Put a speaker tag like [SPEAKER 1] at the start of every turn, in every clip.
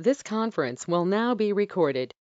[SPEAKER 1] This conference will now be recorded.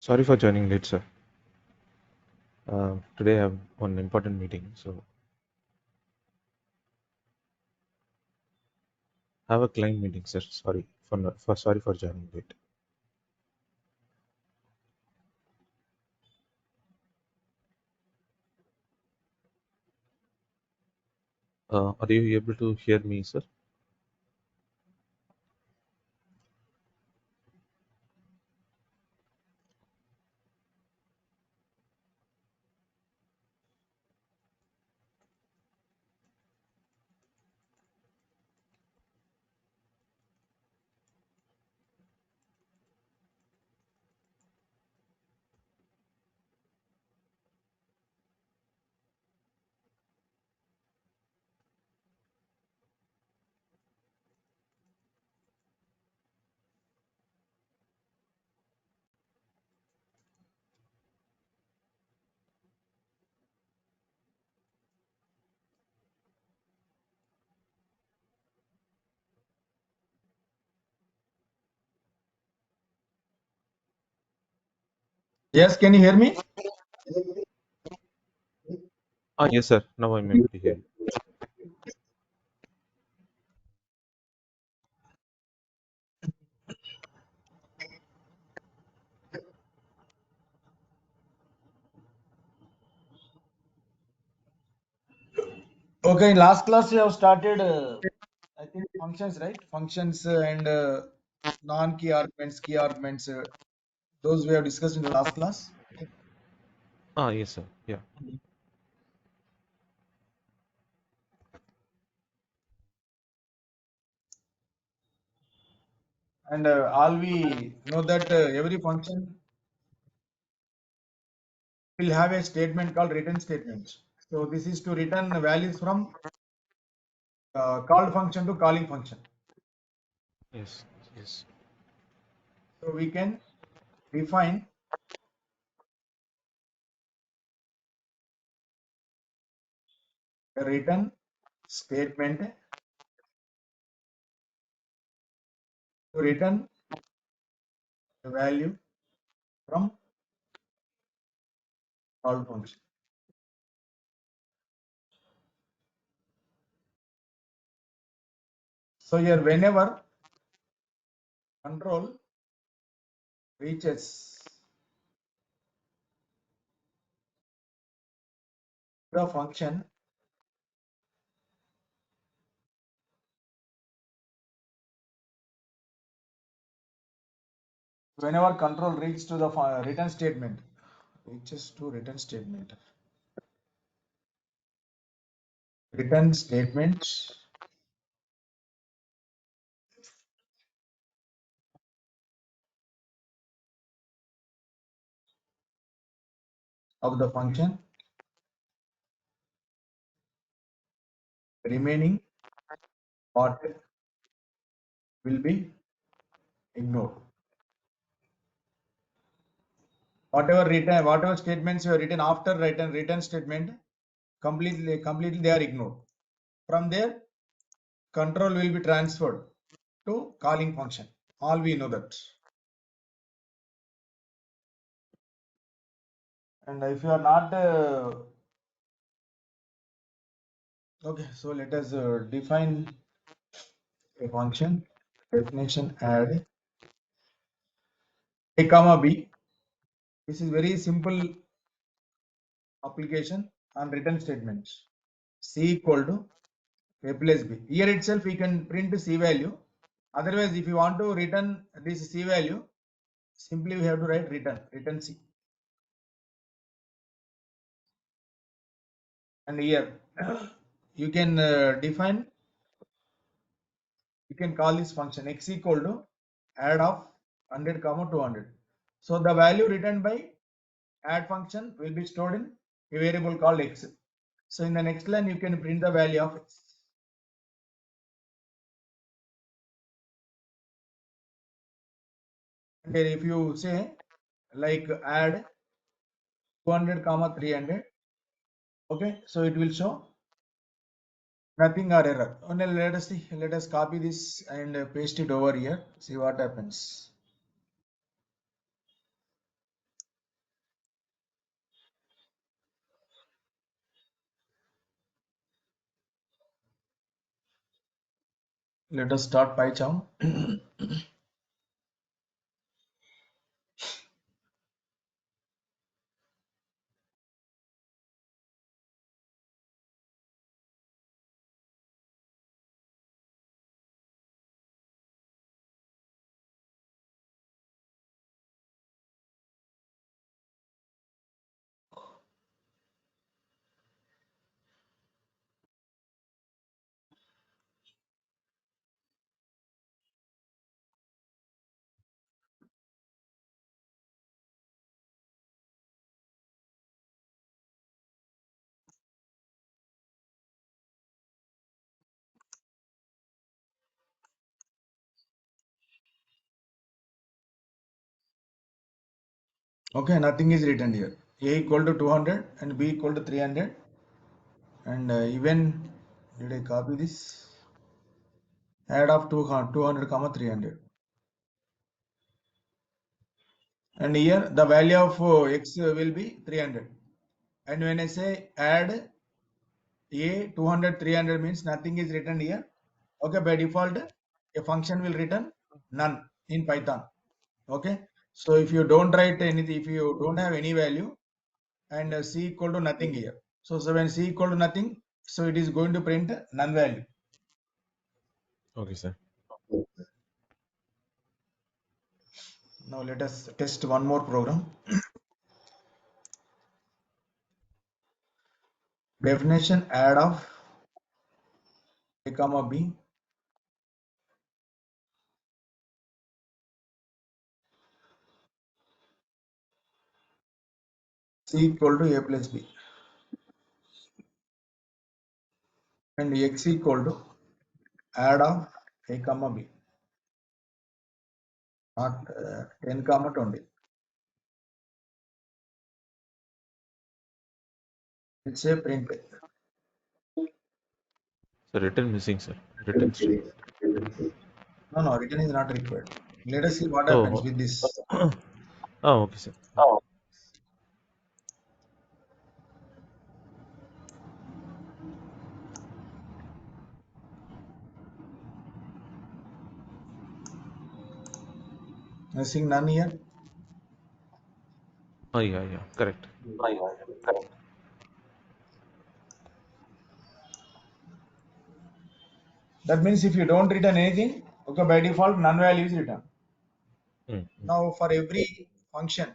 [SPEAKER 2] Sorry for joining late, sir. Today I have one important meeting, so I have a client meeting, sir. Sorry for joining late. Are you able to hear me, sir?
[SPEAKER 3] Yes, can you hear me?
[SPEAKER 2] Yes, sir. Now I'm able to hear you.
[SPEAKER 3] Okay, in last class you have started, I think functions, right? Functions and non-key arguments, key arguments, those we have discussed in the last class.
[SPEAKER 2] Yes, sir. Yeah.
[SPEAKER 3] And all we know that every function will have a statement called return statement. So this is to return values from called function to calling function.
[SPEAKER 2] Yes. Yes.
[SPEAKER 3] So we can define a return statement to return the value from called function. So here whenever control reaches the function, whenever control reaches to the return statement, reaches to return statement of the function, remaining part will be ignored. Whatever statements you have written after return statement, completely they are ignored. From there, control will be transferred to calling function. All we know that. And if you are not okay, so let us define a function. Definition add a comma b. This is very simple application on return statements. C equal to replace b. Here itself we can print C value. Otherwise, if you want to return this C value, simply we have to write return C. And here you can define, you can call this function x equal to add of 100 comma 200. So the value returned by add function will be stored in a variable called x. So in the next line, you can print the value of x. And if you say like add 200 comma 300, okay, so it will show nothing or error. Only let us see, let us copy this and paste it over here. See what happens. Let us start PyCharm. Okay, nothing is written here. A equal to 200 and B equal to 300. And even, did I copy this? Add of 200 comma 300. And here the value of x will be 300. And when I say add A 200 300 means nothing is written here. Okay, by default a function will return none in Python. Okay, so if you don't write anything, if you don't have any value, and c equal to nothing here, so when c equal to nothing, so it is going to print none value.
[SPEAKER 2] Okay, sir.
[SPEAKER 3] Now let us test one more program. Definition add of a comma b c equal to a plus b and x equal to add of a comma b, not 10 comma 20. It's a print.
[SPEAKER 2] So written missing, sir. Written statement.
[SPEAKER 3] No, written is not required. Let us see what happens
[SPEAKER 2] Oh,
[SPEAKER 3] with this.
[SPEAKER 2] oh, okay, sir.
[SPEAKER 3] Nothing none here.
[SPEAKER 2] Oh, yeah, yeah, correct.
[SPEAKER 3] That means if you don't return anything, okay, by default none value is returned.
[SPEAKER 2] Mm, mm.
[SPEAKER 3] Now for every function,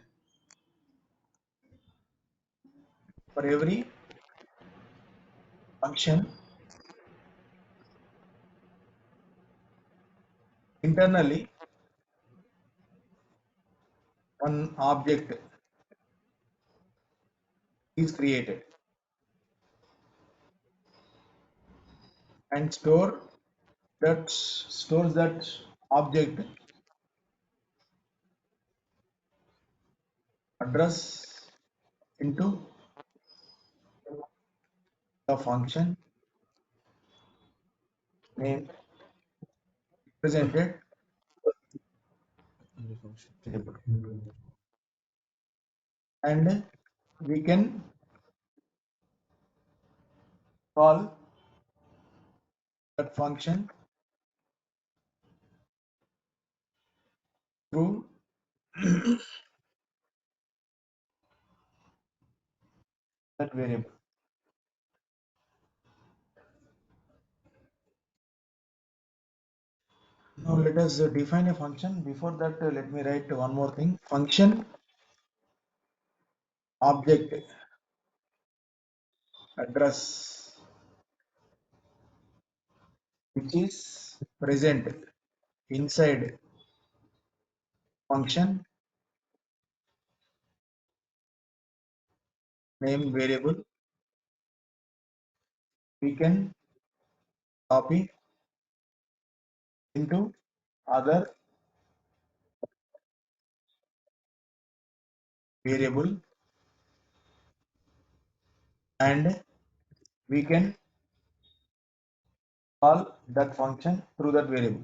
[SPEAKER 3] for every function internally, one object is created and stores that object address into the function name presented,
[SPEAKER 2] Only function.
[SPEAKER 3] and we can call that function through that variable. Now let us define a function. Before that, let me write one more thing. Function object address which is present inside function name variable, we can copy into other variable, and we can call that function through that variable,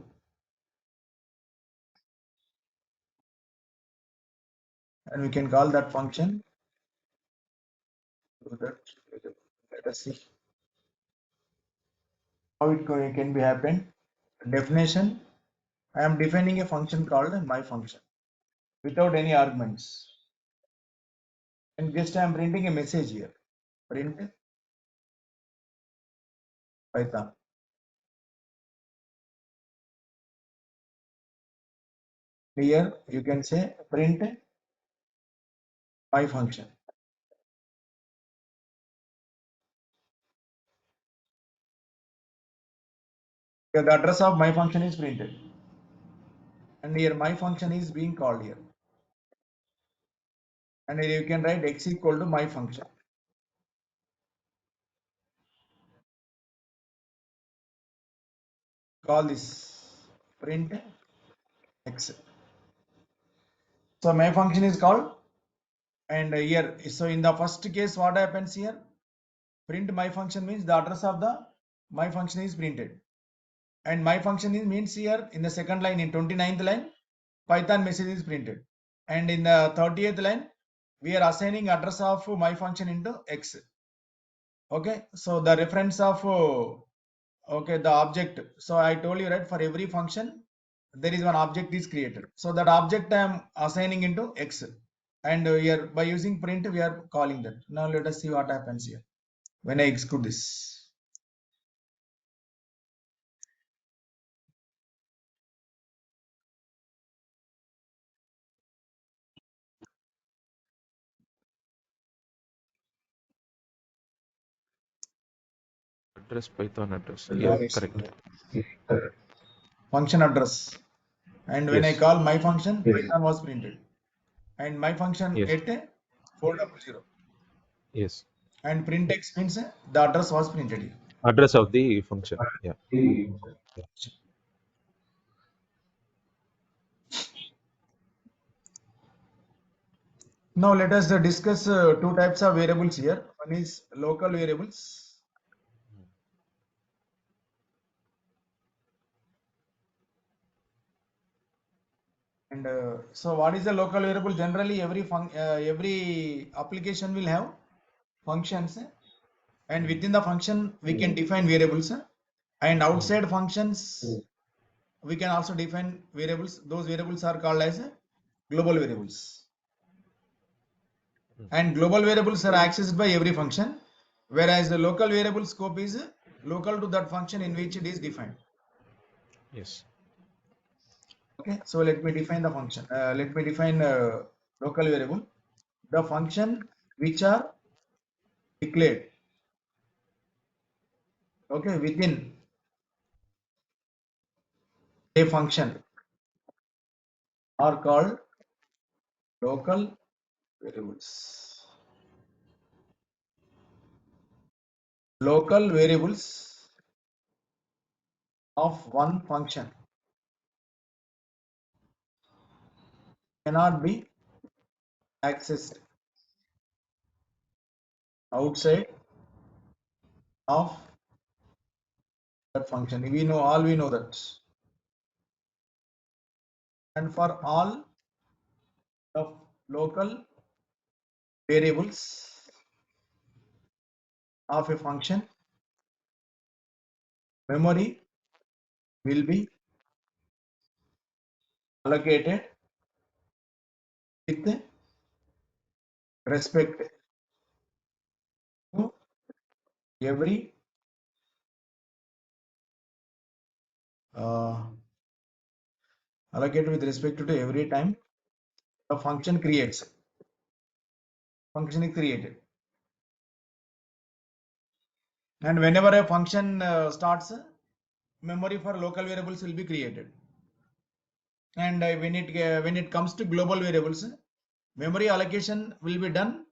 [SPEAKER 3] and we can call that function through that variable. Let us see how it can be happened. definition, I am defining a function called my function without any arguments. And just I am printing a message here. Print Python. Here you can say print my function. Here the address of my function is printed. And here my function is being called here. And here you can write x equal to my function. Call this print x. So my function is called, and here, so in the first case, what happens here? Print my function means the address of the my function is printed. And my function is means here in the second line, in 29th line, Python message is printed. And in the 30th line, we are assigning address of my function into x. Okay, so the reference of okay, the object. So I told you, right, for every function there is one object is created. So that object I am assigning into x, and here by using print we are calling that. Now let us see what happens here when I execute this.
[SPEAKER 2] Address, Python address. Yeah,
[SPEAKER 3] Yes,
[SPEAKER 2] correct.
[SPEAKER 3] function address, and when I
[SPEAKER 2] Yes,
[SPEAKER 3] call my function, Python was printed, and my function
[SPEAKER 2] yes,
[SPEAKER 3] at 400,
[SPEAKER 2] yes.
[SPEAKER 3] and print x means the address was printed here.
[SPEAKER 2] Address of the function. Yeah.
[SPEAKER 3] Now let us discuss two types of variables here. One is local variables. And so what is a local variable? Generally every application will have functions, and within the function we can define variables, and
[SPEAKER 2] Mm,
[SPEAKER 3] outside functions we can also define variables. Those variables are called as global variables.
[SPEAKER 2] mm.
[SPEAKER 3] And global variables are accessed by every function, whereas the local variable scope is local to that function in which it is defined.
[SPEAKER 2] Yes.
[SPEAKER 3] Okay, so let me define the function. Let me define local variable. The function which are declared, okay, within a function are called local variables. Local variables of one function cannot be accessed outside of that function. We know that. And for all of local variables of a function, memory will be allocated with respect to every uh, allocated with respect to every time the function is created, and whenever a function starts, memory for local variables will be created. And when it comes to global variables, memory allocation will be done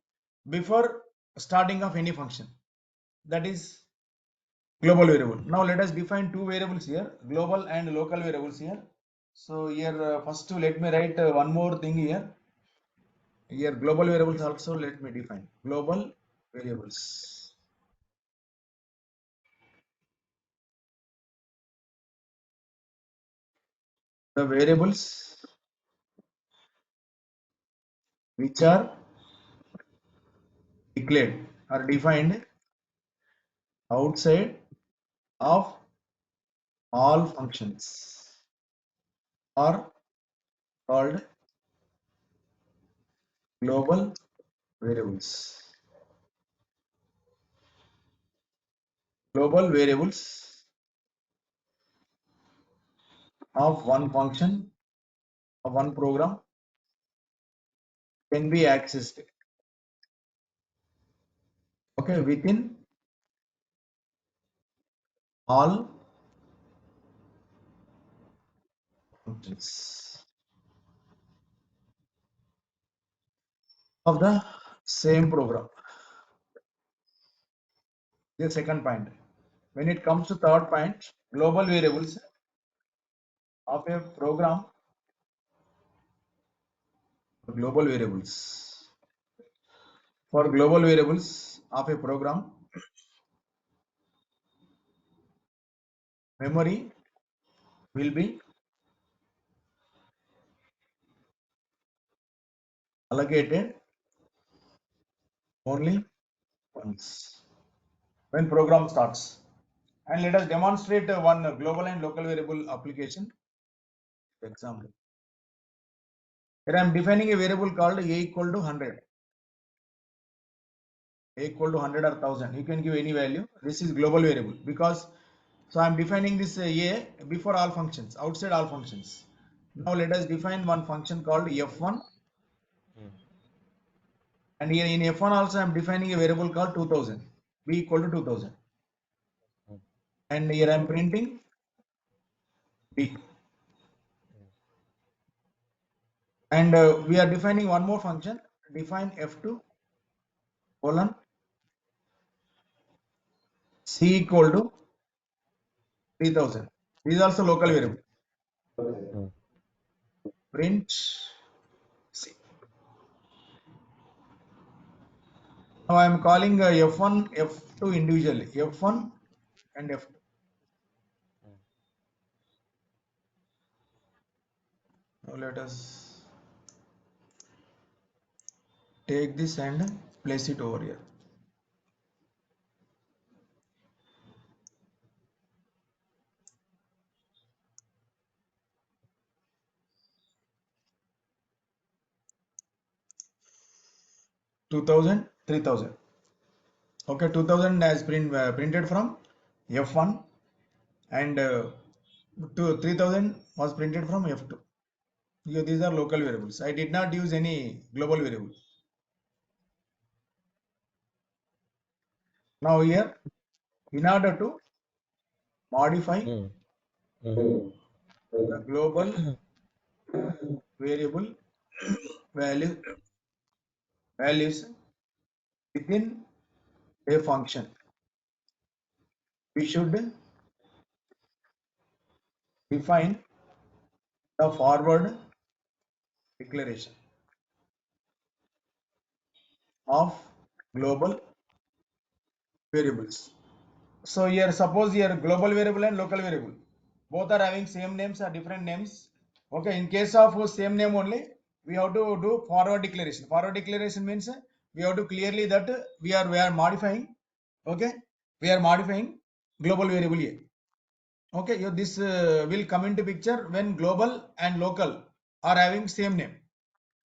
[SPEAKER 3] before starting of any function. That is global variable. Now let us define two variables here, global and local variables here. So here first let me write one more thing here. Here global variables also let me define global variables. The variables which are declared are defined outside of all functions are called global variables. Global variables of one function of one program can be accessed, okay, within all functions of the same program. The second point. When it comes to third point, global variables of a program, global variables. For global variables of a program, memory will be allocated only once when program starts. And let us demonstrate one global and local variable application. Example. Here I am defining a variable called a equal to 100. A equal to 100 or 1000. You can give any value. This is global variable because so I am defining this a before all functions, outside all functions. Now let us define one function called f1, and here in f1 also I am defining a variable called 2000, b equal to 2000, and here I am printing b, and we are defining one more function, define f2 colon c equal to 3000. This is also local variable. Print c. Now I am calling f1, f2 individually, f1 and f2. Now let us take this and place it over here. 2000, 3000. Okay, 2000 has printed from f1, and 3000 was printed from f2. These are local variables. I did not use any global variable. Now here, in order to modify the global variable values within a function, we should define the forward declaration of global variables. So here, suppose here global variable and local variable, both are having same names or different names. Okay, in case of same name only, we have to do forward declaration. Forward declaration means we have to clearly that we are modifying. Okay, we are modifying global variable A. Okay, this will come into picture when global and local are having same name.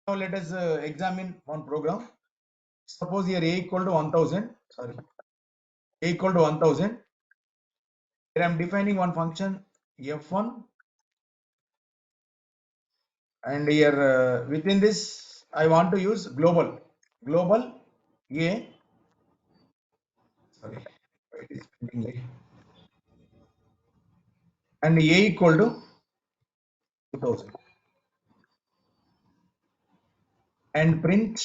[SPEAKER 3] Now let us examine one program. Suppose here A equal to 1000. Sorry, A equal to 1000. Here I am defining one function f1, and here within this I want to use global a, sorry, it is printing A, and a equal to 2000, and print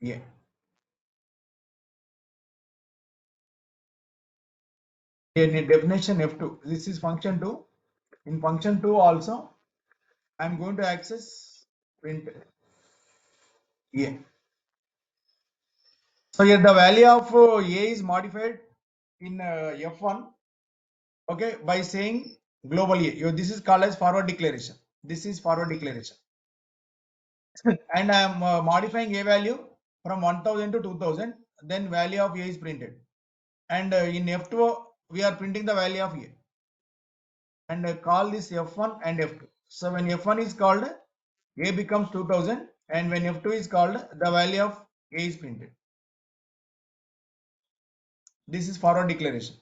[SPEAKER 3] a. In definition f2, this is function 2. In function 2 also I am going to access print a. So here the value of a is modified in f1, okay, by saying global a. This is called as forward declaration. This is forward declaration. And I am modifying a value from 1000 to 2000, then value of a is printed, and in f2 we are printing the value of a. and call this F1 and F2. So when F1 is called, A becomes 2000, and when F2 is called, the value of A is printed. This is forward declaration.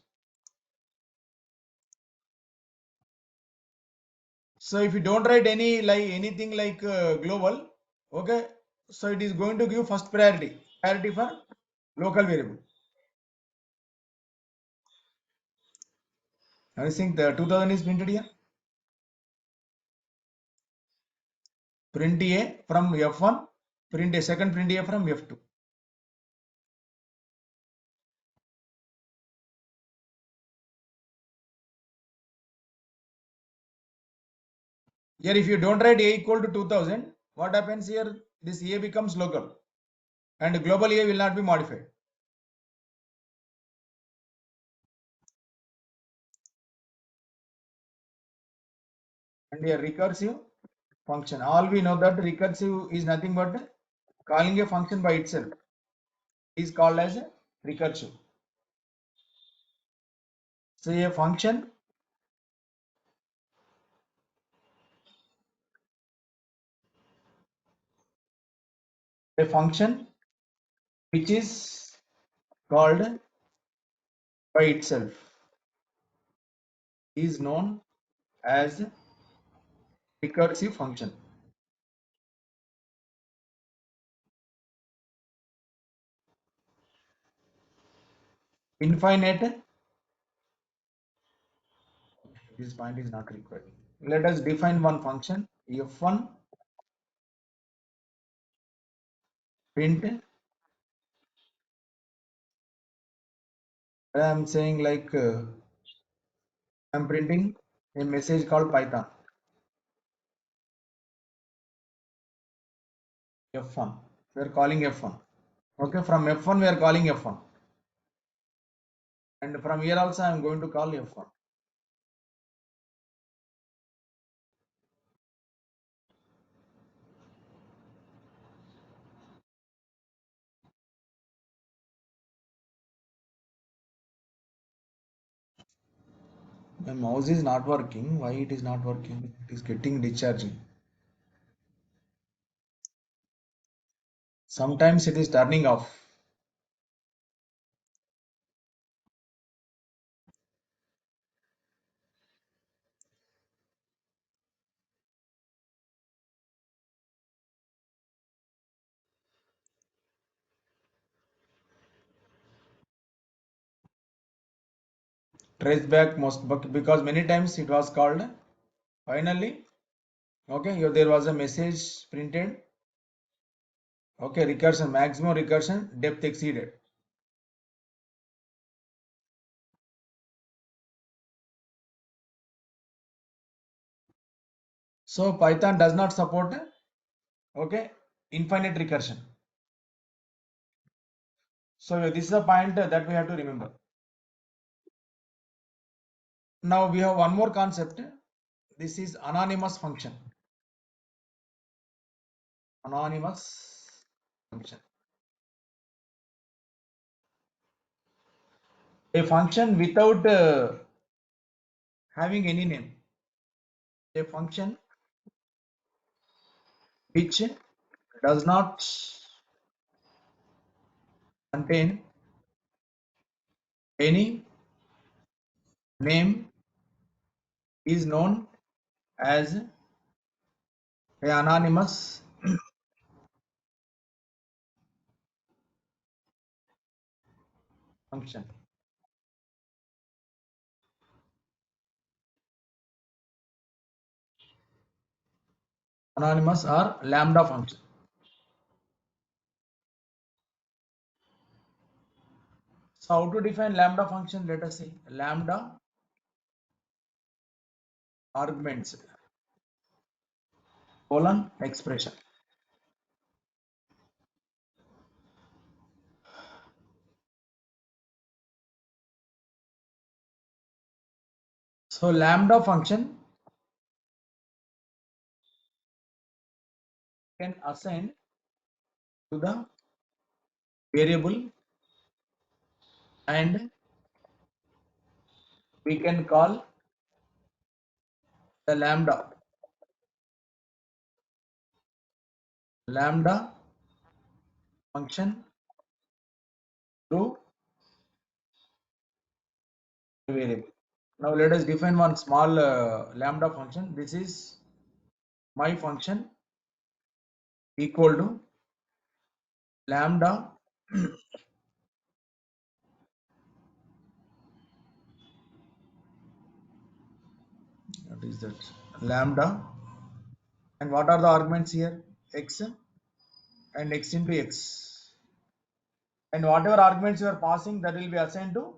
[SPEAKER 3] So if you don't write anything like global, okay, so it is going to give first priority for local variable. I think the 2000 is printed here. Print A from F1, print a second print A from F2. Here if you don't write A equal to 2000, what happens here? This A becomes local and global A will not be modified. And a recursive function. All we know that recursive is nothing but calling a function by itself is called as a recursive. So a function which is called by itself is known as recursive function. Infinite, this point is not required. Let us define one function f1 print. I am saying like I am printing a message called Python f1. We are calling f1. Okay, from f1 we are calling f1, and from here also I am going to call f1. My mouse is not working. Why it is not working? It is getting discharging. Sometimes it is turning off. Trace back most because many times it was called. Finally, okay, here there was a message printed. Okay, recursion, maximum recursion, depth exceeded. So Python does not support, okay, infinite recursion. So this is a point that we have to remember. Now we have one more concept. This is anonymous function. Anonymous function. A function without having any name. A function which does not contain any name is known as a anonymous function. Anonymous or lambda function. So how to define lambda function? Let us see. Lambda arguments colon expression. So lambda function can assign to the variable, and we can call the lambda function to variable. Now let us define one small lambda function. This is my function equal to lambda what is that, lambda, and what are the arguments here, x and x into x, and whatever arguments you are passing, that will be assigned to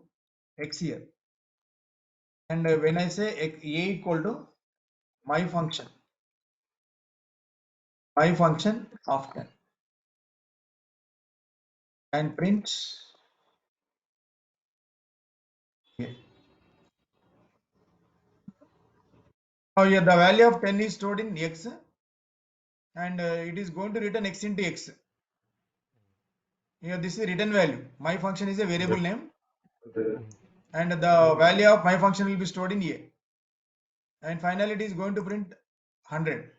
[SPEAKER 3] x here. And when I say a equal to my function of 10, and print here. Now here the value of 10 is stored in x, and it is going to return x into x. Here this is written value. My function is a variable
[SPEAKER 2] 100.
[SPEAKER 3] name, and the value of my function will be stored in a, and finally it is going to print 100.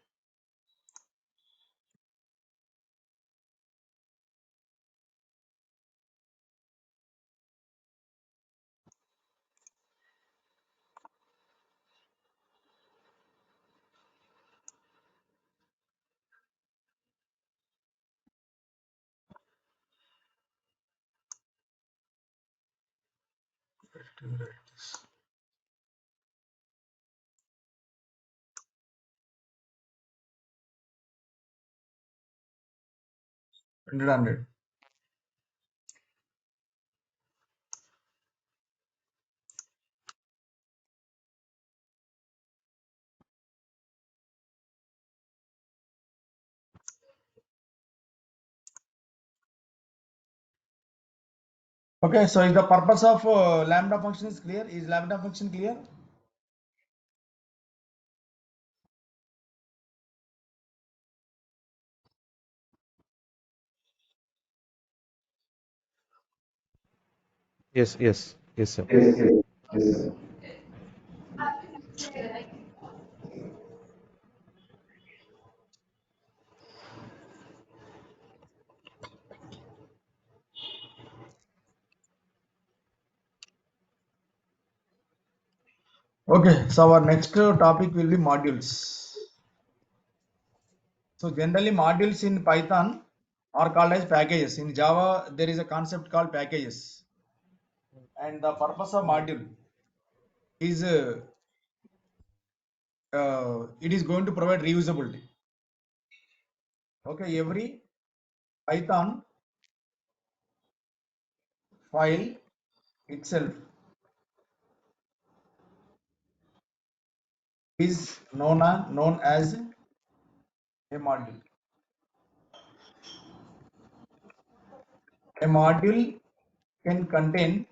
[SPEAKER 3] Hundred. Okay, so is the purpose of lambda function is clear? Is lambda function clear?
[SPEAKER 2] Yes, yes, yes, sir.
[SPEAKER 3] Okay, so our next topic will be modules. So generally modules in Python are called as packages. In Java, there is a concept called packages. And the purpose of module is it is going to provide reusability. Okay, every Python file itself is known as a module. A module can contain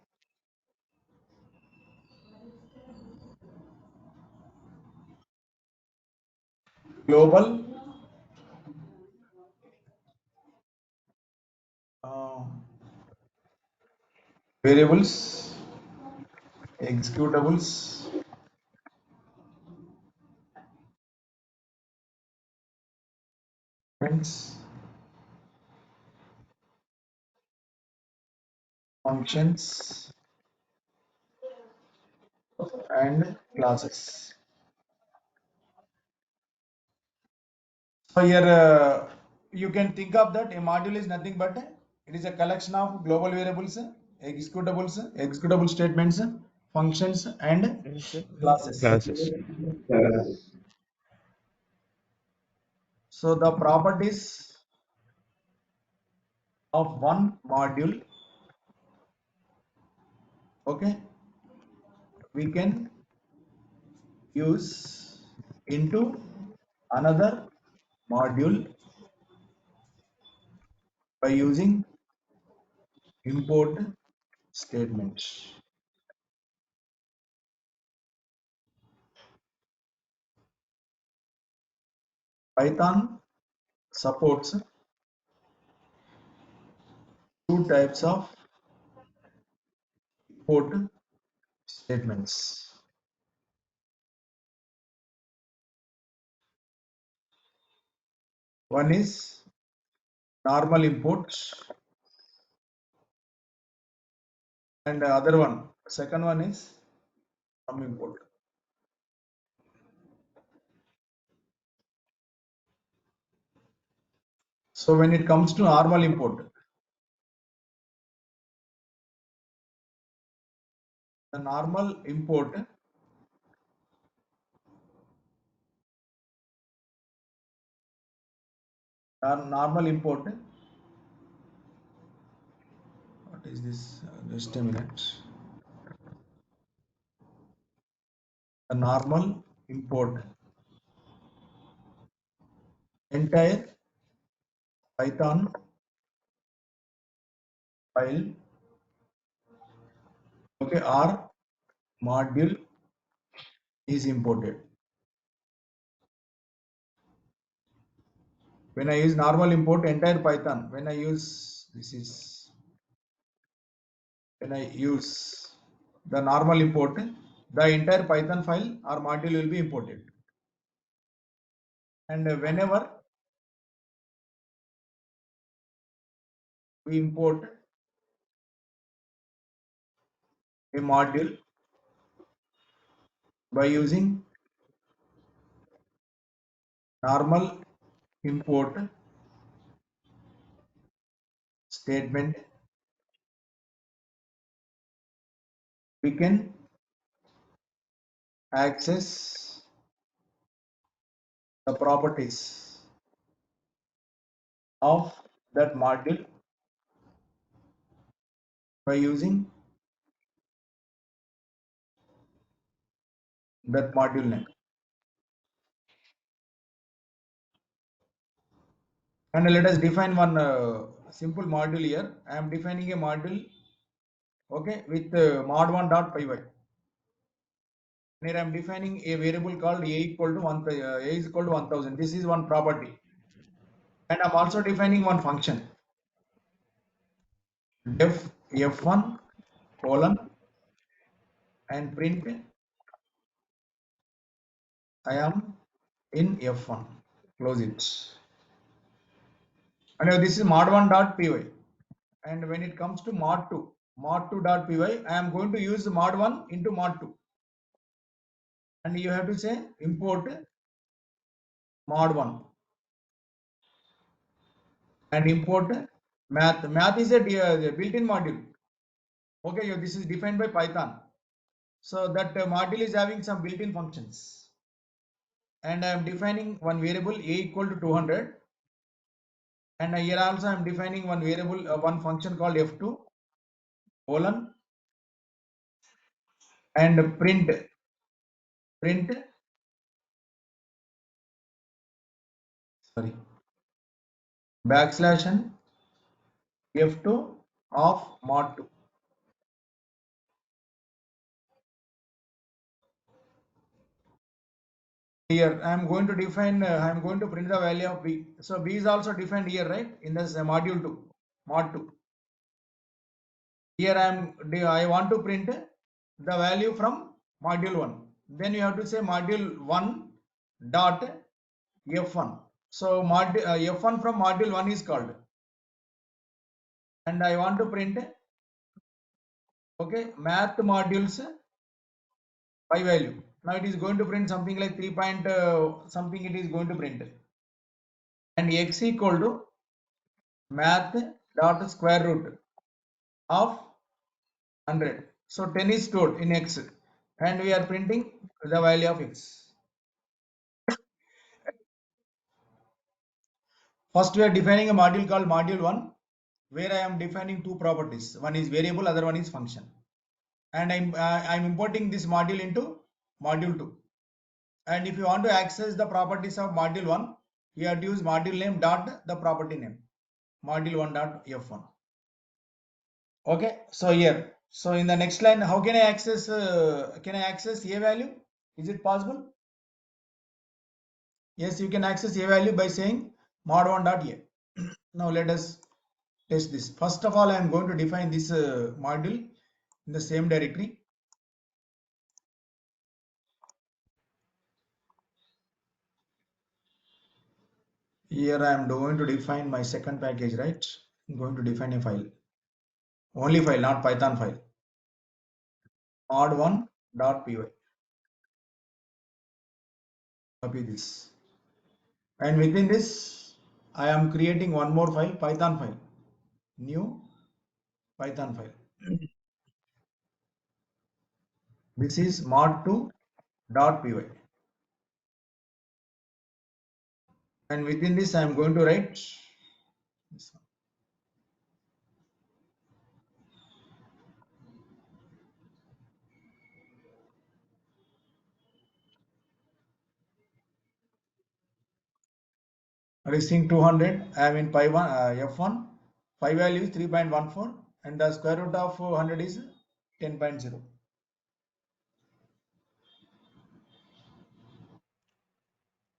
[SPEAKER 3] global uh, variables, executables, events, functions, and classes. So here you can think of that a module is nothing but it is a collection of global variables, executable statements, functions, and
[SPEAKER 2] And sir,
[SPEAKER 3] classes.
[SPEAKER 2] classes.
[SPEAKER 3] So the properties of one module, okay, we can use into another module by using import statements. Python supports two types of import statements. One is normal import and the other one, second one is sum import. So when it comes to normal import, the normal import what is this? Just a minute. The normal import entire Python file, okay, or module is imported. When I use normal import entire Python, when I use the normal import, the entire Python file or module will be imported. And whenever we import a module by using normal import statement, we can access the properties of that module by using that module name. And let us define one simple module here. I am defining a module, okay, with mod1.py. Here I am defining a variable called a equal to a is equal to 1000. This is one property. And I'm also defining one function, def f1 colon and print I am in f1. Close it. And this is mod1.py. And when it comes to mod2, mod2.py, I am going to use mod1 into mod2. And you have to say import mod1 and import math. Math is a built-in module. Okay, this is defined by Python. So that module is having some built-in functions. And I am defining one variable a equal to 200. And here also I am defining one variable, one function called f2 colon and print sorry backslash and f2 of mod2. Here I am going to define, I am going to print the value of b. So b is also defined here, right, in this module 2, mod 2. Here I want to print the value from module 1. Then you have to say module 1 dot f1. So f1 from module 1 is called, and I want to print, okay, math modules by value. Now it is going to print something like 3 point something, it is going to print, and x equal to math dot square root of 100. So 10 is stored in x and we are printing the value of x. First we are defining a module called module 1, where I am defining two properties. One is variable, other one is function. And I'm importing this module into module 2. And if you want to access the properties of module 1, you have to use module name dot the property name, module 1 dot f1. Okay, so here, so in the next line, how can I access a value? Is it possible? Yes, you can access a value by saying mod1 dot a. Now let us test this. First of all, I am going to define this module in the same directory. Here I am going to define my second package, right? I'm going to define a file. Only file, not Python file. mod1.py. Copy this. And within this, I am creating one more file, Python file. New Python file. This is mod2.py. And within this, I am going to write this one. Listing 200. I am in Py1, F1. Pi value is 3.14 and the square root of 100 is 10.0.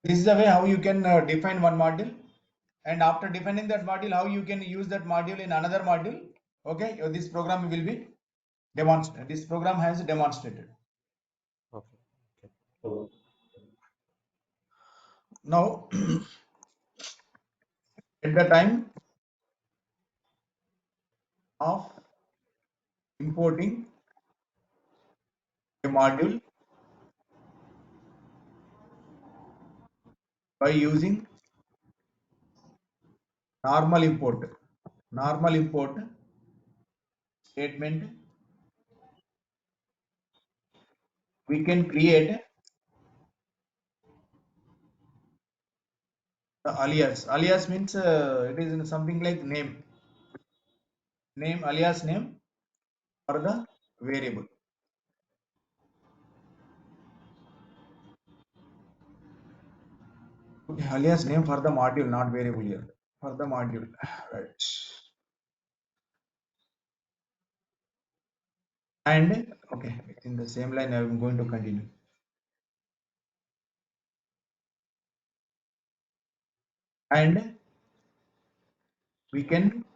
[SPEAKER 3] This is the way how you can define one module, and after defining that module, how you can use that module in another module. Okay, this program will be demonstrated. This program has demonstrated.
[SPEAKER 2] Okay. Okay.
[SPEAKER 3] Now, at the time of importing a module by using normal import statement, we can create the alias. Alias means it is in something like name alias name for the variable. Okay, alias name for the module, not variable here. For the module, right? And okay, in the same line, I am going to continue. And we can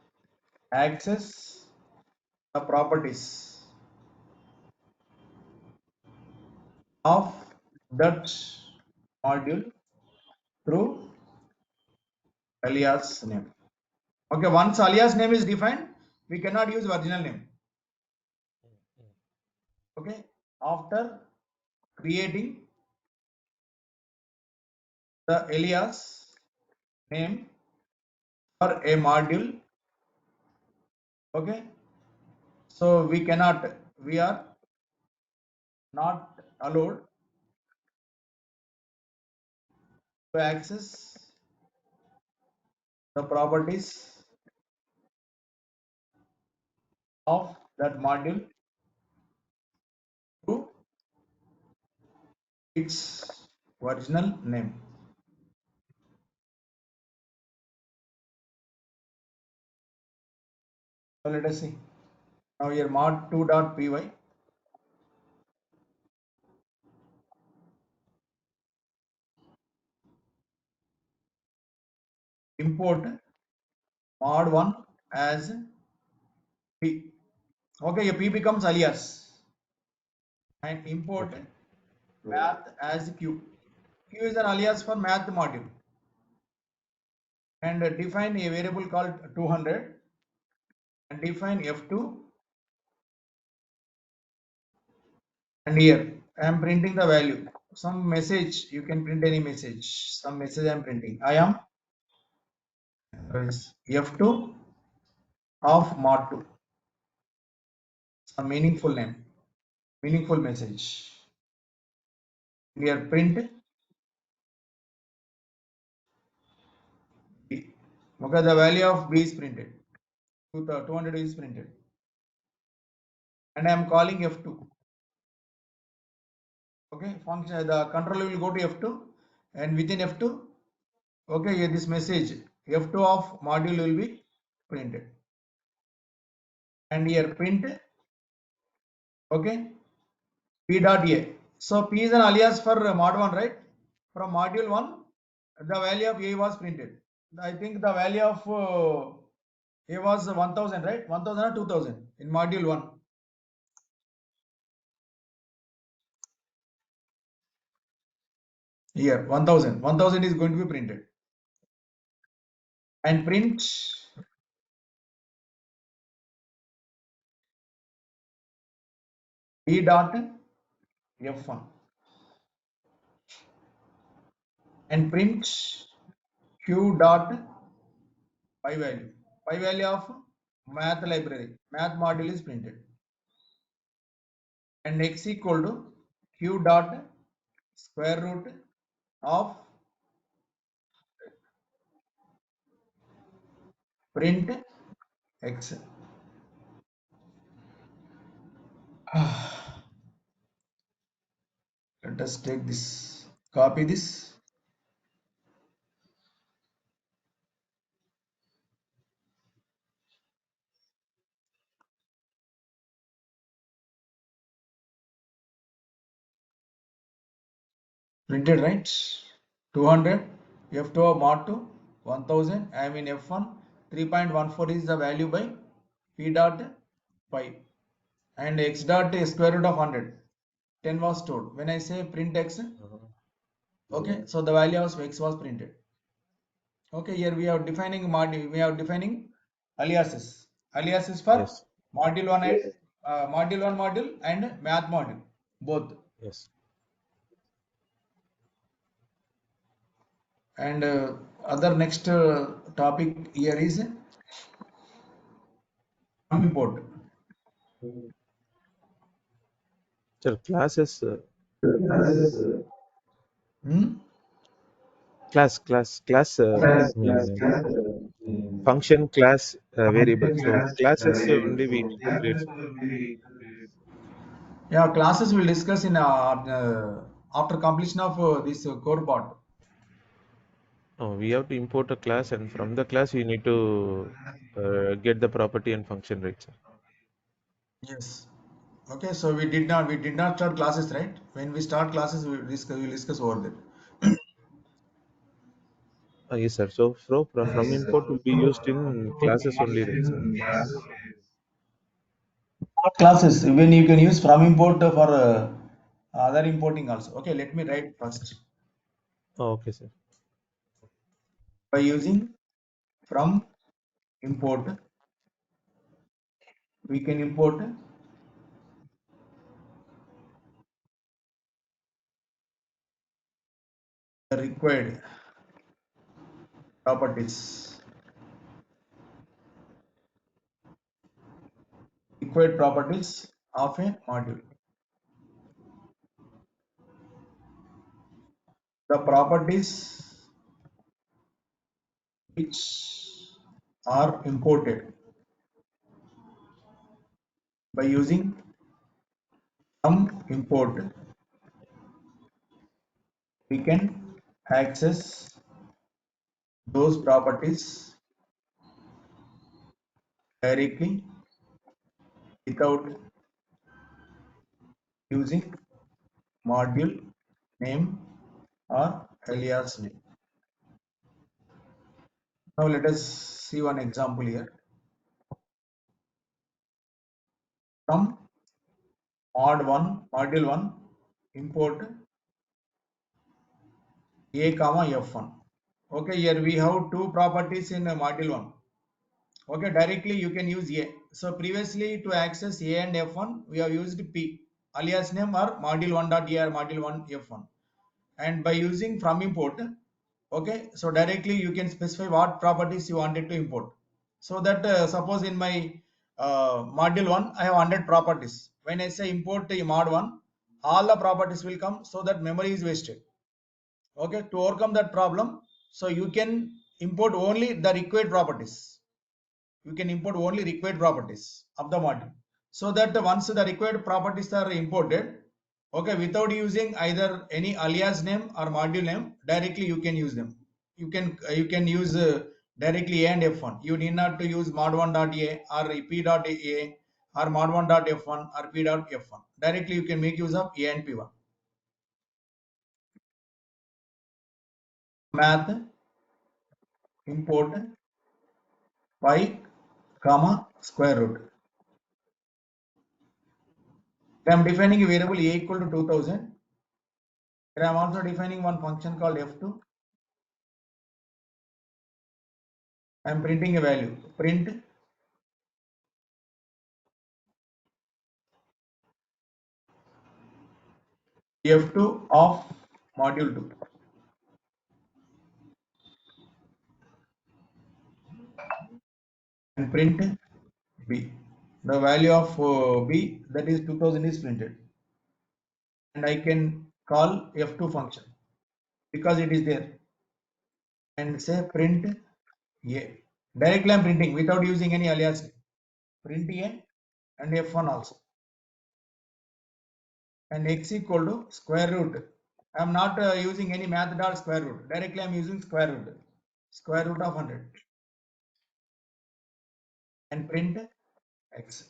[SPEAKER 3] access the properties of that module through alias name. Okay, once alias name is defined, we cannot use original name. Okay, after creating the alias name for a module, okay, so we are not allowed to access the properties of that module to its original name. So let us see. Now here mod2.py, import mod1 as p. Okay, a p becomes alias, and import
[SPEAKER 2] Okay.
[SPEAKER 3] math as q. Q is an alias for math module, and define a variable called 200 and define f2, and here I am printing the value. Some message, you can print any message. Some message I am printing. I am f2 of mod2. Some meaningful name, meaningful message. Here print b. Okay, the value of b is printed. 200 is printed, and I am calling f2. Okay, function, the controller will go to f2, and within f2, okay, here this message f2 of module will be printed, and here print, okay, p dot a. So p is an alias for mod 1, right? From module 1, the value of a was printed. I think the value of a was 1000, right? 1000 or 2000 in module 1. Here 1000 is going to be printed. and print p dot f1 and print q dot py value of math library, math module is printed, and x equal to q dot square root of print x. Let us take this, copy this, printed, right? 200 f2 of mod 2 1000. I am in f1. 3.14 is the value by p dot pi, and x dot is square root of 100. 10 was stored. When I say print x, okay, so the value of x was printed. Okay, here we are defining module. We are defining aliases. Aliases for
[SPEAKER 2] Yes.
[SPEAKER 3] module one and module one module and math module both.
[SPEAKER 2] Yes.
[SPEAKER 3] And other next topic here is import.
[SPEAKER 2] Sir, classes,
[SPEAKER 3] Hmm?
[SPEAKER 2] class, I mean, function class variable. So classes only we need to create.
[SPEAKER 3] Yeah, classes we'll discuss in after completion of this core part.
[SPEAKER 2] No, we have to import a class, and from the class we need to get the property and function, right, sir?
[SPEAKER 3] Yes. Okay, so we did not start classes, right? When we start classes, we'll discuss over there.
[SPEAKER 2] Yes, sir. So from import will be used in classes only, right, sir?
[SPEAKER 3] Not classes. Even you can use from import for other importing also. Okay, let me write first.
[SPEAKER 2] Oh, okay, sir.
[SPEAKER 3] By using from import, we can import the properties, required properties of a module. The properties which are imported by using from import, we can access those properties directly without using module name or alias name. Now let us see one example here. From module 1 import a comma f1. Okay, here we have two properties in module 1. Okay, directly you can use a. So previously to access a and f1 we have used p alias name or module 1 dot a or module 1 f1, and by using from import, okay, so directly you can specify what properties you wanted to import. So that suppose in my module 1 I have 100 properties. When I say import the mod 1, all the properties will come, so that memory is wasted. Okay, to overcome that problem, so you can import only the required properties. You can import only required properties of the module, so that once the required properties are imported, okay, without using either any alias name or module name, directly you can use them. You can use directly a and f1. You need not to use mod1.a or p.a or mod1.f1 or p.f1. Directly you can make use of a and p1. Math import pi comma square root. I am defining a variable a equal to 2000. Here I am also defining one function called f2. I'm printing a value. Print F2 of module 2 and print B. The value of B, that is 2000, is printed, and I can call F2 function because it is there and say print A. Directly I'm printing without using any alias. Print A and F1 also, and x equal to square root. I'm not using any math dot square root. Directly I'm using square root of 100 and print x.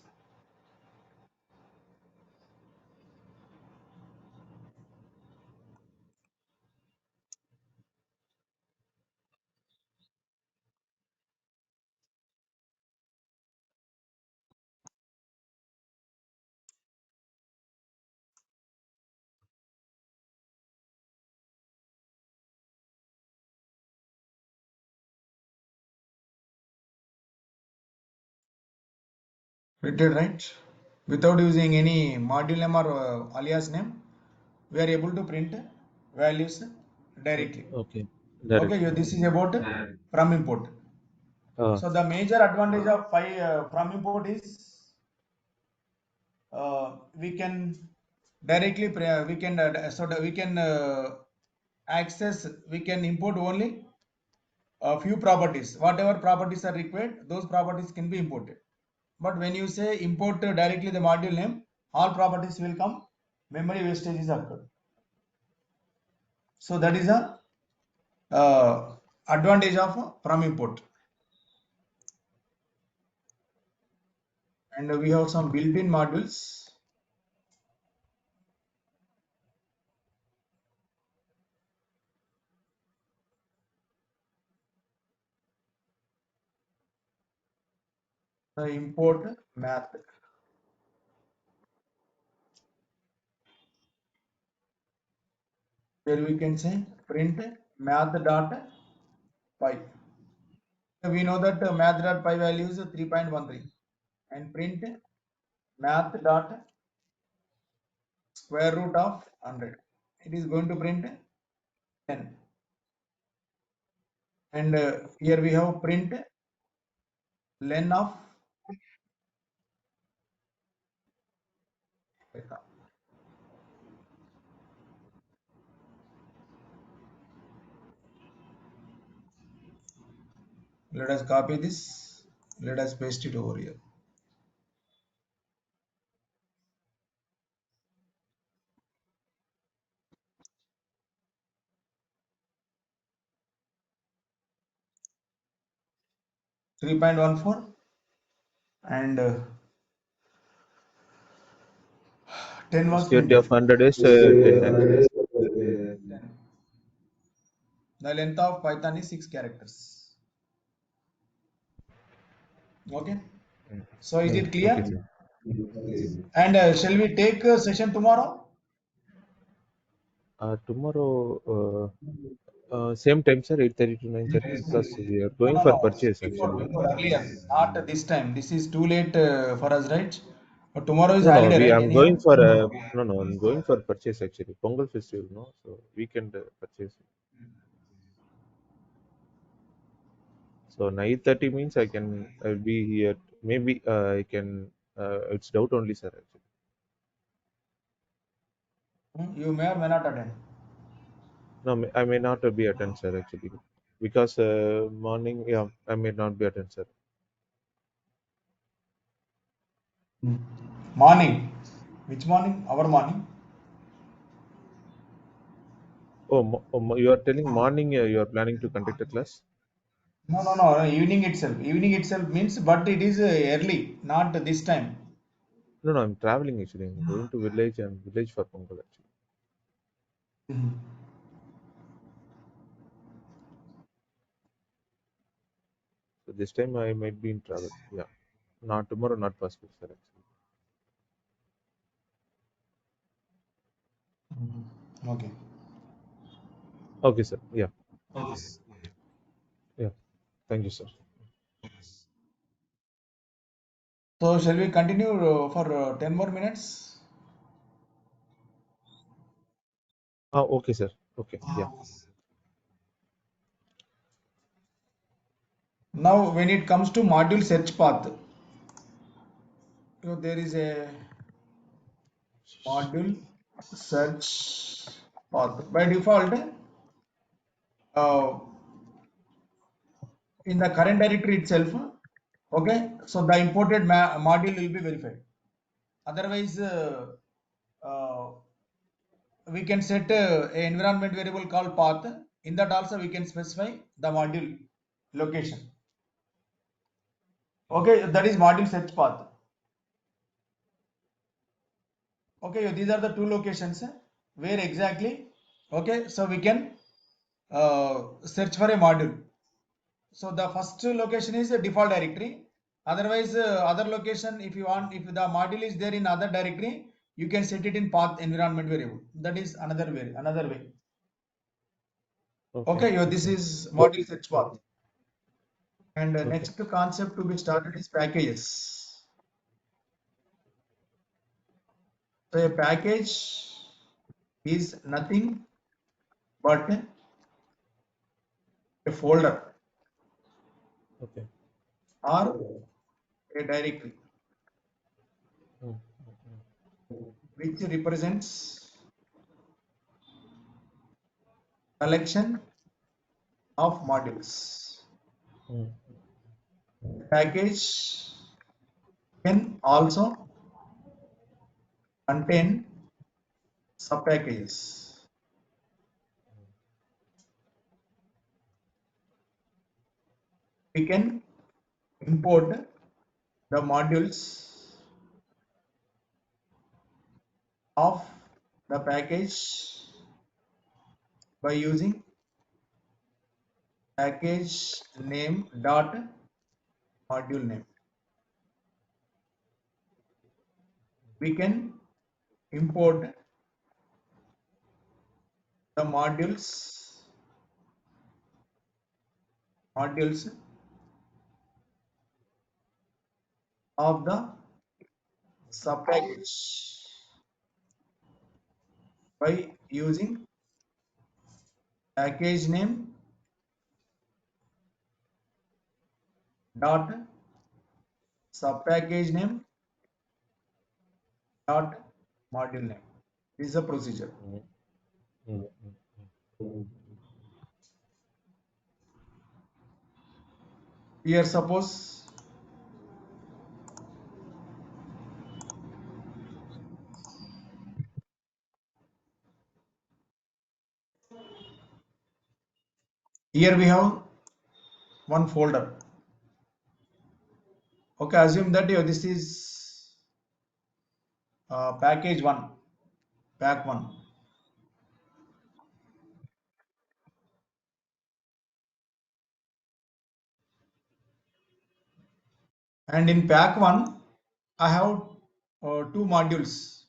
[SPEAKER 3] Printed, right? Without using any module name or alias name, we are able to print values directly.
[SPEAKER 2] Okay,
[SPEAKER 3] Okay,
[SPEAKER 2] directly.
[SPEAKER 3] this is about from import.
[SPEAKER 2] Ah,
[SPEAKER 3] So the major advantage of from import is we can directly we can so that we can access, we can import only a few properties. Whatever properties are required, those properties can be imported. But when you say import directly the module name, all properties will come, memory wastage is occurred. So that is a advantage of from import. And we have some built-in modules. Import math. Here we can say print math dot py. We know that math dot py value is 3.13 and print math dot square root of 100. It is going to print 10. And here we have print len of Python. Let us copy this. Let us paste it over here. 3.14 and 10 was
[SPEAKER 2] security of
[SPEAKER 3] printed.
[SPEAKER 2] 100 is 10 actually.
[SPEAKER 3] 10. The length of Python is 6 characters. Okay. So is it
[SPEAKER 2] Okay,
[SPEAKER 3] clear?
[SPEAKER 2] sir.
[SPEAKER 3] And shall we take a session tomorrow?
[SPEAKER 2] Tomorrow, same time, sir, 8:30 to 9:30, because we are
[SPEAKER 3] No,
[SPEAKER 2] going
[SPEAKER 3] no,
[SPEAKER 2] for
[SPEAKER 3] no.
[SPEAKER 2] purchase actually.
[SPEAKER 3] Before earlier. Not this time. This is too late for us, right? But tomorrow is
[SPEAKER 2] No, no,
[SPEAKER 3] holiday, right?
[SPEAKER 2] I'm
[SPEAKER 3] Anyhow.
[SPEAKER 2] going for no, no, I'm going for purchase actually. Pongal festival, no, so weekend purchase. So 9:30 means I'll be here. Maybe I can. It's doubt only, sir. Actually,
[SPEAKER 3] You may or may not attend.
[SPEAKER 2] no, I may not be attend, sir. Actually, because morning, yeah, I may not be attend, sir.
[SPEAKER 3] Morning. Which morning? Our morning.
[SPEAKER 2] Oh, you are telling morning. You are planning to conduct a class?
[SPEAKER 3] No, no, no. Evening itself. Evening itself means, but it is early, not this time.
[SPEAKER 2] No, no, I'm traveling actually. I'm going to village and village for Pongal actually.
[SPEAKER 3] Mhm.
[SPEAKER 2] So this time I might be in travel. Yeah, not tomorrow, not possible, sir. Actually.
[SPEAKER 3] Okay.
[SPEAKER 2] Okay, sir. Yeah, yeah. Thank you, sir.
[SPEAKER 3] So shall we continue for 10 more minutes?
[SPEAKER 2] Okay, sir. Okay, yeah.
[SPEAKER 3] Now when it comes to module search path, so there is a module search path. By default, uh, in the current directory itself, okay, so the imported module will be verified. Otherwise, uh, we can set a environment variable called path. In that also we can specify the module location. Okay, that is module search path. Okay, these are the two locations where exactly, okay, so we can search for a module. So the first location is a default directory. Otherwise, other location, if you want, if the module is there in other directory, you can set it in path environment variable. That is another way. Another way.
[SPEAKER 2] Okay,
[SPEAKER 3] Okay, this
[SPEAKER 2] okay,
[SPEAKER 3] is module search path. And
[SPEAKER 2] okay,
[SPEAKER 3] next concept to be started is packages. So a package is nothing but a folder
[SPEAKER 2] okay.
[SPEAKER 3] or a directory
[SPEAKER 2] Mm,
[SPEAKER 3] which represents collection of modules.
[SPEAKER 2] mm,
[SPEAKER 3] A package can also contain subpackages. We can import the modules of the package by using package name dot module name. We can import the modules of the subpackage by using package name dot subpackage name dot module name. This is the procedure.
[SPEAKER 2] mm, mm,
[SPEAKER 3] Here suppose here we have one folder. Okay, assume that this is package one, pack one, and in pack one I have two modules,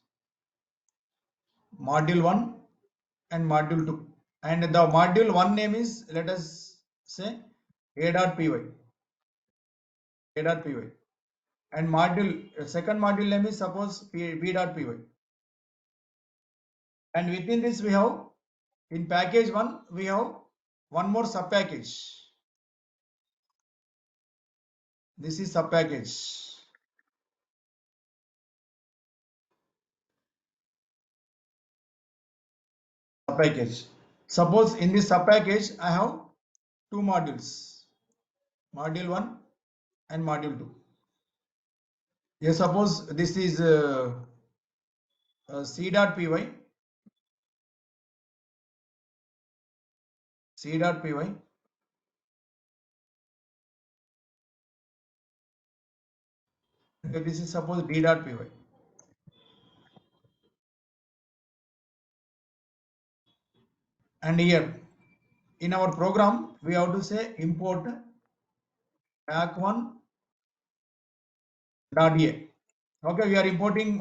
[SPEAKER 3] module one and module two, and the module one name is, let us say, a.py, a.py, and module second module name is suppose b.py, and within this we have, in package one we have one more sub package. This is sub package. Sub package. Suppose in this sub package I have two modules, module one and module two. Yes, suppose this is c.py, c.py, this is suppose d.py, and here in our program we have to say import pack one dot a. Okay, we are importing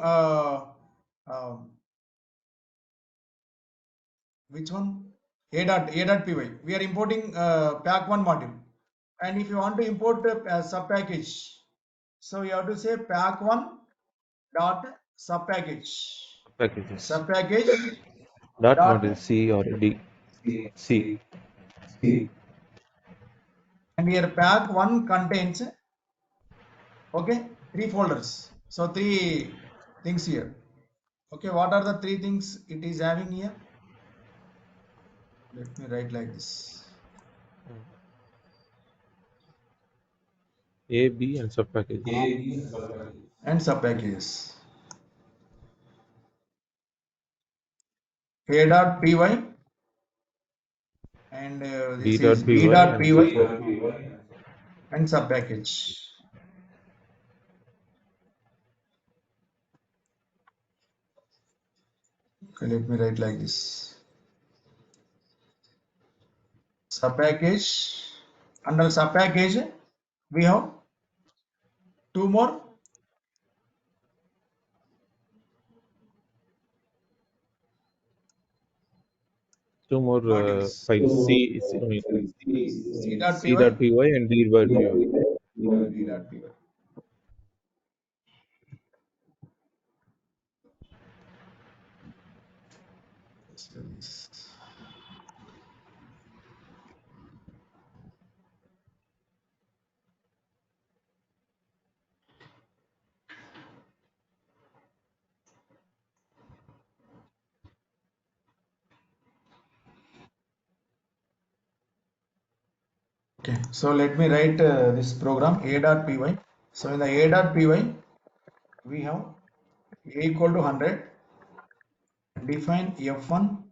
[SPEAKER 3] which one, a.py. We are importing pack one module, and if you want to import a sub package, So you have to say pack1 dot subpackage.
[SPEAKER 2] Packages.
[SPEAKER 3] Subpackage
[SPEAKER 2] Dot
[SPEAKER 3] dot,
[SPEAKER 2] model C or D. C.
[SPEAKER 3] and here pack1 contains, okay, 3 folders. So 3 things here. Okay, what are the 3 things it is having here? Let me write like this.
[SPEAKER 2] A, B, and subpackages.
[SPEAKER 3] And subpackages. A dot py and
[SPEAKER 2] B
[SPEAKER 3] this is
[SPEAKER 2] dot
[SPEAKER 3] b
[SPEAKER 2] py
[SPEAKER 3] dot
[SPEAKER 2] and
[SPEAKER 3] py
[SPEAKER 2] C4.
[SPEAKER 3] and subpackage. Okay, let me write like this. Subpackage. Under subpackage, we have 2 more
[SPEAKER 2] Two more
[SPEAKER 3] modules.
[SPEAKER 2] files. I mean
[SPEAKER 3] C dot py,
[SPEAKER 2] C dot py and D dot py.
[SPEAKER 3] d dot py. Okay, so let me write this program a dot py. So in the a dot py, we have a equal to 100. Define f1.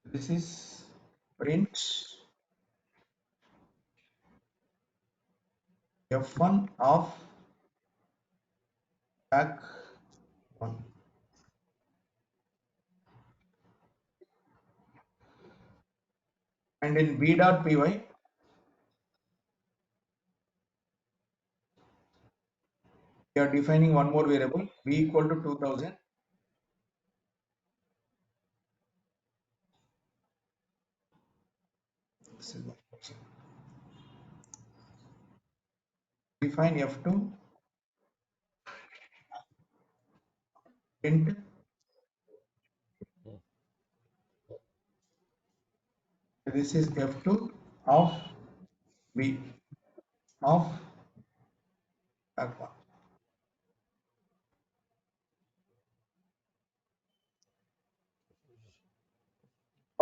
[SPEAKER 3] This is print f1 of pack 1. And in b dot py, we are defining one more variable b equal to 2000. Define f2, print this is f2 of b of pack 1.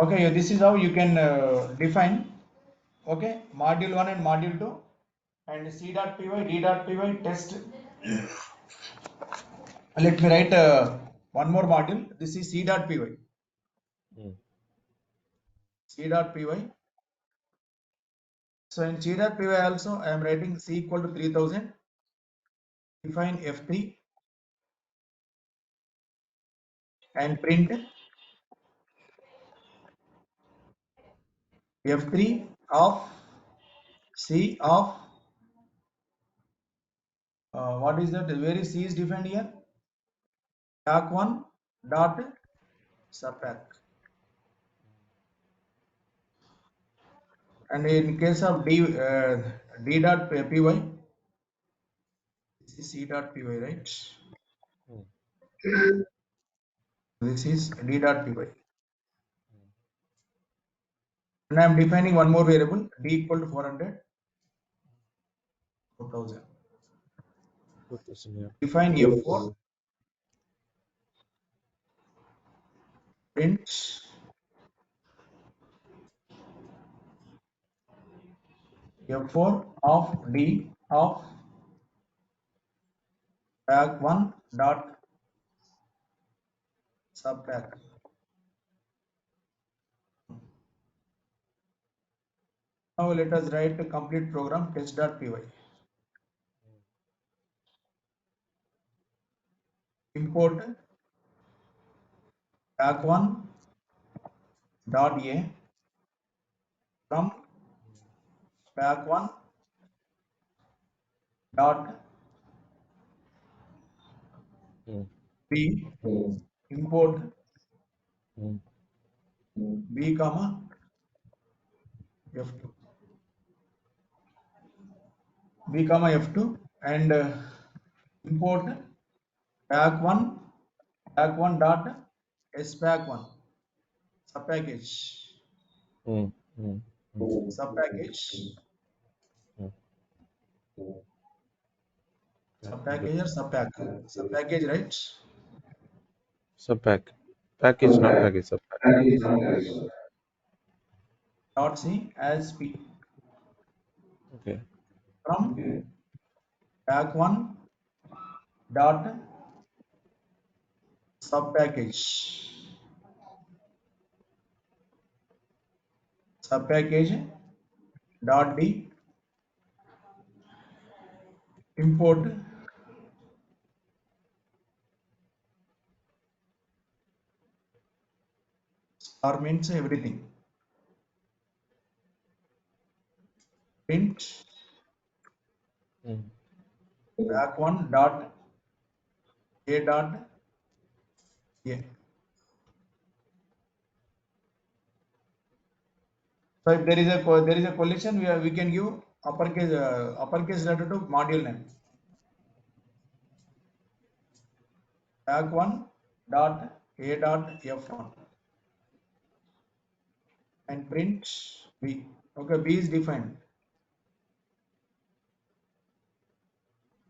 [SPEAKER 3] Okay, this is how you can define, okay, module 1 and module 2, and c dot py d dot py test. Let me write one more module. This is c dot py.
[SPEAKER 2] Mm.
[SPEAKER 3] C dot py. So in c dot py also I am writing c equal to 3000. Define f3 and print f3 of c of what is that? Where is c is defined here? Pack1 dot subpack. And in case of d dot py, this is c dot py, right?
[SPEAKER 2] Mm.
[SPEAKER 3] This is d dot py. And I am defining one more variable d equal to 400, 4000.
[SPEAKER 2] 2000, yeah.
[SPEAKER 3] Define f4, print f4 of d of pack1 dot subpack. Now let us write the complete program test.py. Import pack1 dot a from pack1 dot
[SPEAKER 2] Mm.
[SPEAKER 3] b. Import
[SPEAKER 2] Mm.
[SPEAKER 3] b comma f2. B comma F2 and import back one dot S back one subpackage
[SPEAKER 2] Mm, mm, mm,
[SPEAKER 3] subpackage
[SPEAKER 2] mm. Good.
[SPEAKER 3] subpackage or subpackage, right?
[SPEAKER 2] Subpack. Package, not package. Subpack.
[SPEAKER 3] Dot C as P
[SPEAKER 2] Okay.
[SPEAKER 3] from back one dot subpackage subpackage dot D import star means everything print
[SPEAKER 2] Mm,
[SPEAKER 3] back one dot A dot A. So if there is a collision, we can give uppercase letter to module name. Back one dot A dot F1 and print B. Okay, B is defined.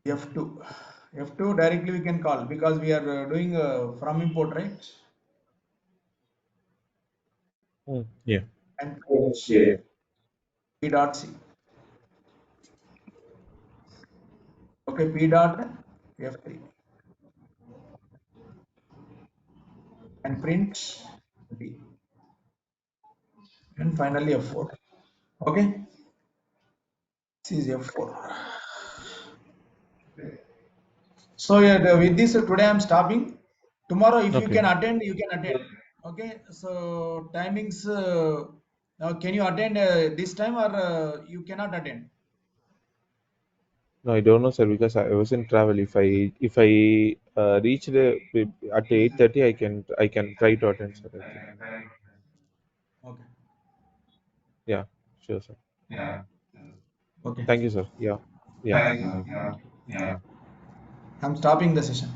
[SPEAKER 3] F2. F2 directly we can call because we are doing from import, right?
[SPEAKER 2] mm. Yeah.
[SPEAKER 3] And print P dot C. Okay, P dot F3 and print D and finally F4. Okay, this is F4. So yeah, with this today I'm stopping. Tomorrow, if you
[SPEAKER 2] Okay.
[SPEAKER 3] can attend, you can attend. Okay. So timings. Now, can you attend this time or you cannot attend?
[SPEAKER 2] No, I don't know, sir, because I was in travel. If I reach the at 8:30, I can try to attend, sir. I think.
[SPEAKER 3] Okay.
[SPEAKER 2] Yeah. Sure, sir.
[SPEAKER 3] Okay.
[SPEAKER 2] Thank you, sir. Yeah. Yeah. Yeah.
[SPEAKER 3] I'm stopping the session.